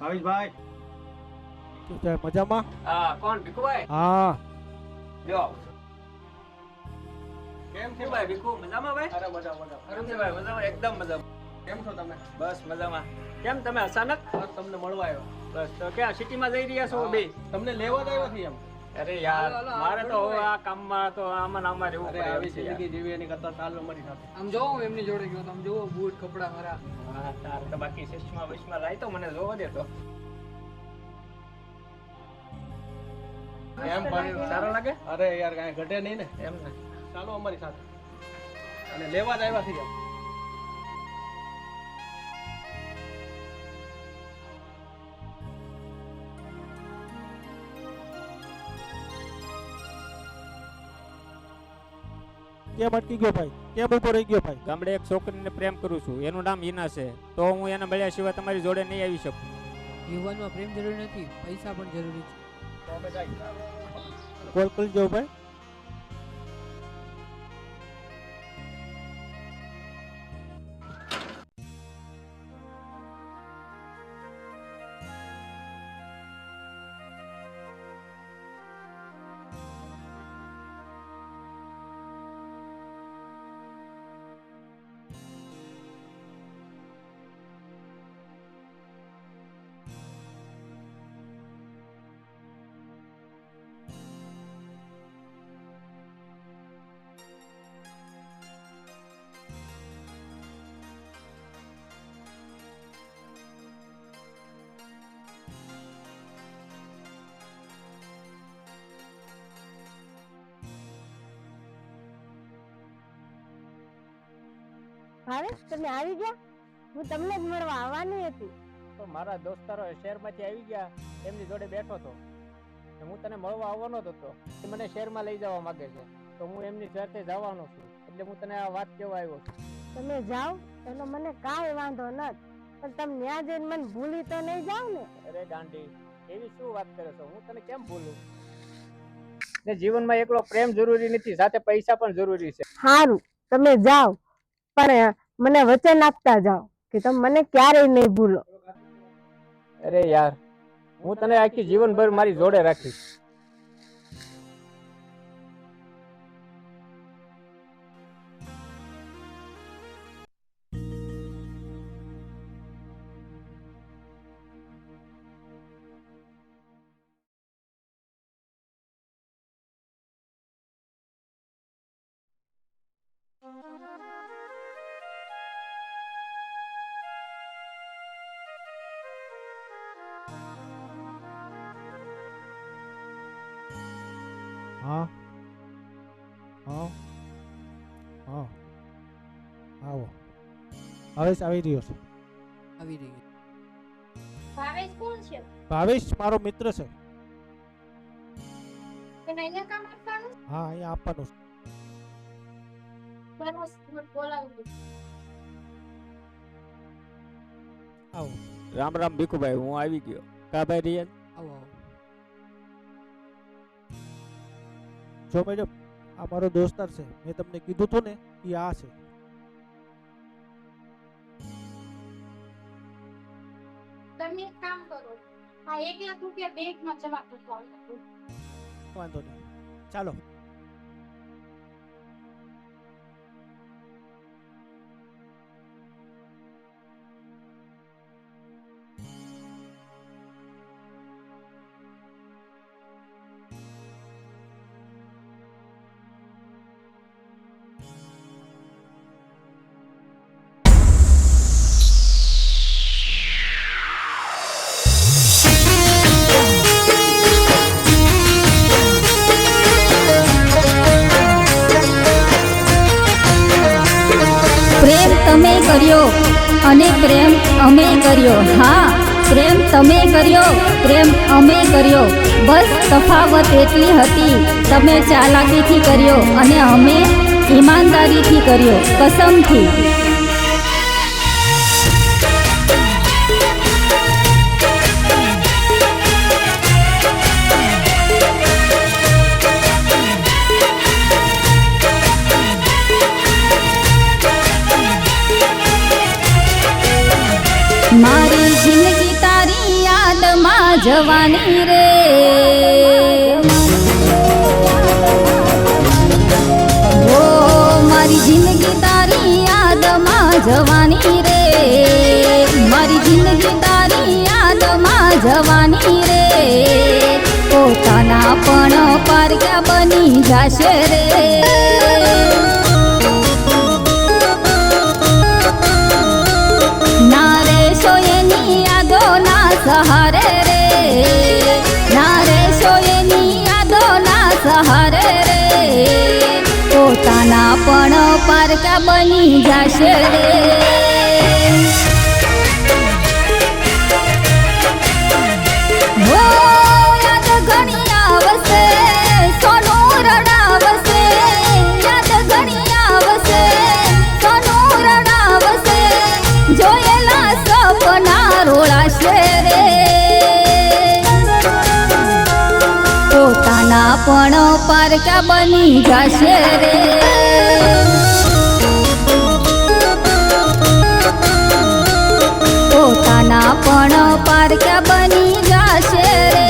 ભાવેશભાઈ શું છે મજામાં? હા કોણ ભીખુભાઈ? હા જો કેમ છે ભાઈ ભીખુ મજામાં ભાઈ? અરે મજા મજા કેમ છે ભાઈ? મજામાં એકદમ મજામાં. કેમ છો તમે? બસ મજામાં. કેમ તમે અચાનક? બસ તમને મળવા આવ્યો. બસ તો ક્યાં સિટીમાં જઈ રહ્યા છો બે? તમને લેવા જ આવ્યા છીએ એમ. અરે યાર મારે તો હવે આ કામમાં તો આમાં ને આમાં રહેવું અરે પડે આવી એમ છે યાર. જિંદગી જીવી એની કરતા ચાલો અમારી સાથે. આમ જોવો હું એમની જોડે ગયો તો આમ જોવો બૂટ કપડા મારા. હા તાર તો બાકી સિસ્ટમમાં વિસ્ટમાં રાય તો મને જોવા દે તો. એમ પણ સારો લાગે? અરે યાર કાંઈ ઘટે નહીં ને. એમ ને. ચાલો અમારી સાથે. અને લેવા જ આવ્યા છીએ એમ. કેમ અટકી ગયો ભાઈ? કેમ ઉભો રહી ગયો ભાઈ? ગામડે એક છોકરીને પ્રેમ કરું છું, એનું નામ હિના છે. તો હું એને મળ્યા સિવાય તમારી જોડે નહીં આવી શકું. યુવાનમાં પ્રેમ જરૂરી નથી, પૈસા પણ જરૂરી છે. તો અમે જઈએ. કોલ કરી જાઓ ભાઈ. ભાવેશ તમે આવી ગયા? હું તમને જ મળવા આવવાની હતી. તો મારા દોસ્તારો શહેરમાંથી આવી ગયા, એમની જોડે બેઠો હતો. હું તને મળવા આવવાનો જ હતો. એ મને શહેરમાં લઈ જવા માંગે છે, તો હું એમની સાથે જવાનો છું. એટલે હું તને આ વાત કહેવા આવ્યો છું. તમે જાઓ એનો મને કાંઈ વાંધો નથી, પણ તમે ત્યાં જઈને મને ભૂલી તો નહીં જાવ ને? અરે ગાંડી, એવી શું વાત કરે છો? હું તને કેમ ભૂલું? ને જીવનમાં એકલો પ્રેમ જરૂરી નથી, સાથે પૈસા પણ જરૂરી છે. સારું તમે જાઓ, પણ મને વચન આપતા જાઓ કે તમે મને ક્યારેય નહીં ભૂલો. અરે યાર, હું તને આખી જીવનભર મારી જોડે રાખીશ. હા હા હા આવો. ભાવેશ આવી રહ્યો છે. આવી રહી ભાવેશ કોણ છે? ભાવેશ મારો મિત્ર છે. તને અહીંયા કામ આપવાનું? હા અહીંયા આપવાનું છે. બસ મને બોલાવજો. આવો. રામ રામ ભીખુભાઈ, હું આવી ગયો. કા ભાઈ રિયાજ? આવો આવો. જો મેડમ, આ મારો દોસ્તાર છે. મેં તમને કીધું હતું ને એ આ છે. તમે એક કામ કરો, આ 1 લાખ રૂપિયા બેંકમાં જમા કરજો. વાંધો નહીં, ચાલો. પ્રેમ તમે કર્યો અને પ્રેમ અમે કર્યો. હા, પ્રેમ તમે કર્યો, પ્રેમ અમે કર્યો. બસ તફાવત એટલી હતી, તમે ચાલાકીથી કર્યો અને અમે ઈમાનદારીથી કર્યો, કસમથી. મારી જિંદગી તારી જવાની રે ઓ મારી જિંદગી તારી યાદમાં જવાની રે મારી જિંદગી તારી યાદમાં જવાની રે પોતાના પણ પારક્યા બની જાશે રે ના રેશો એની યાદોના સહારે રે ના રેશો એની યાદોના સહારે રે પોતાના પણ પારકા બની જાશે રે હો યાદ ઘણી આવશે સોનું રડાવશે યાદ ઘણી આવશે સોનું રડાવશે જોયેલા સપના રોળાશે રે પોતાના પણ પારકા બની જશે રે પોતાના પણ પારકા બની જશે રે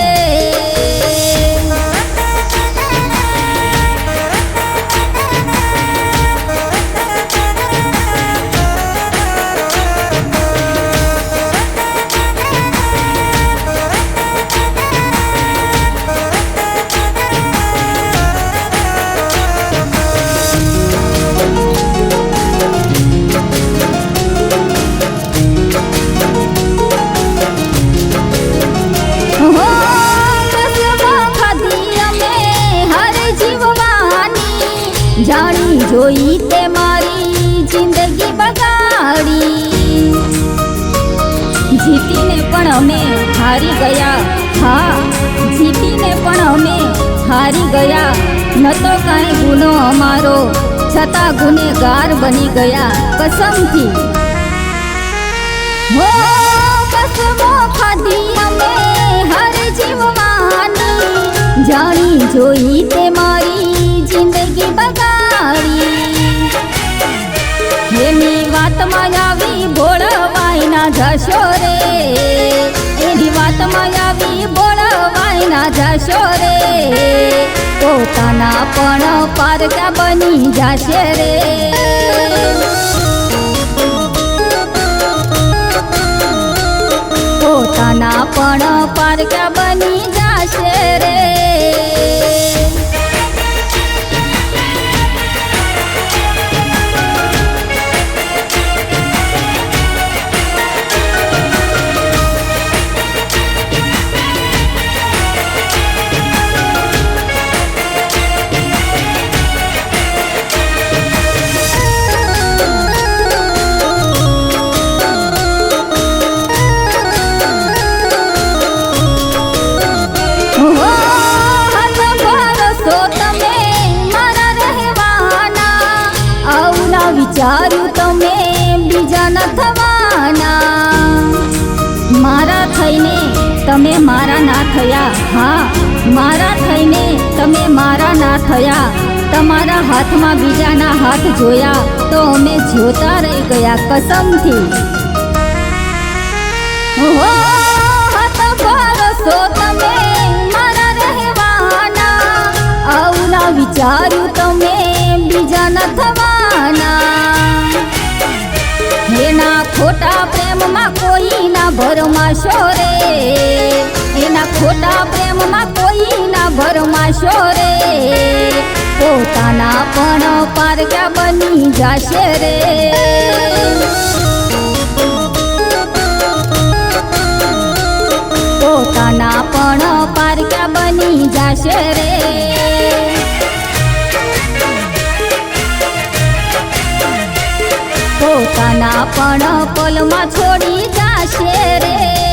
જાણી જોઈ તે મારી જિંદગી બગાડી જીતીને પણ અમે હારી ગયા હા જીતીને પણ અમે હારી ગયા ન તો કાંઈ ગુનો અમારો છતાં ગુનેગાર બની ગયા કસમથી હો કસમો ખાધી અમે હર જીવવાની જાણી જોઈ તે મારી જિંદગી બગાડી એની વાતમાં આવી બોળવાઈ ના જશો રે એની વાતમાં આવી બોળવાઈ ના જશો રે પોતાના પણ પારકા બની જશે રે પોતાના પણ પારકા બની જશે રે વિચાર્યું તમે બીજા ન થવાના મારા થઈને તમે મારા ના થયા હા મારા થઈને તમે મારા ના થયા તમારા હાથમાં બીજાના હાથ જોયા તો અમે જોતા રહી ગયા કસમથી હો હાથ ભરોસો તમે મારા રહેવાના આવું ના વિચાર્યું તમે બીજા ન થવાના એના ખોટા પ્રેમમાં કોઈ ના ભરમાશો રે એના ખોટા પ્રેમમાં કોઈ ના ભરમાશો રે પોતાના પણ પારકા બની જશે રે પોતાના પણ પારકા બની જશે રે પોતાના પણ પલમાં છોડી જાશે રે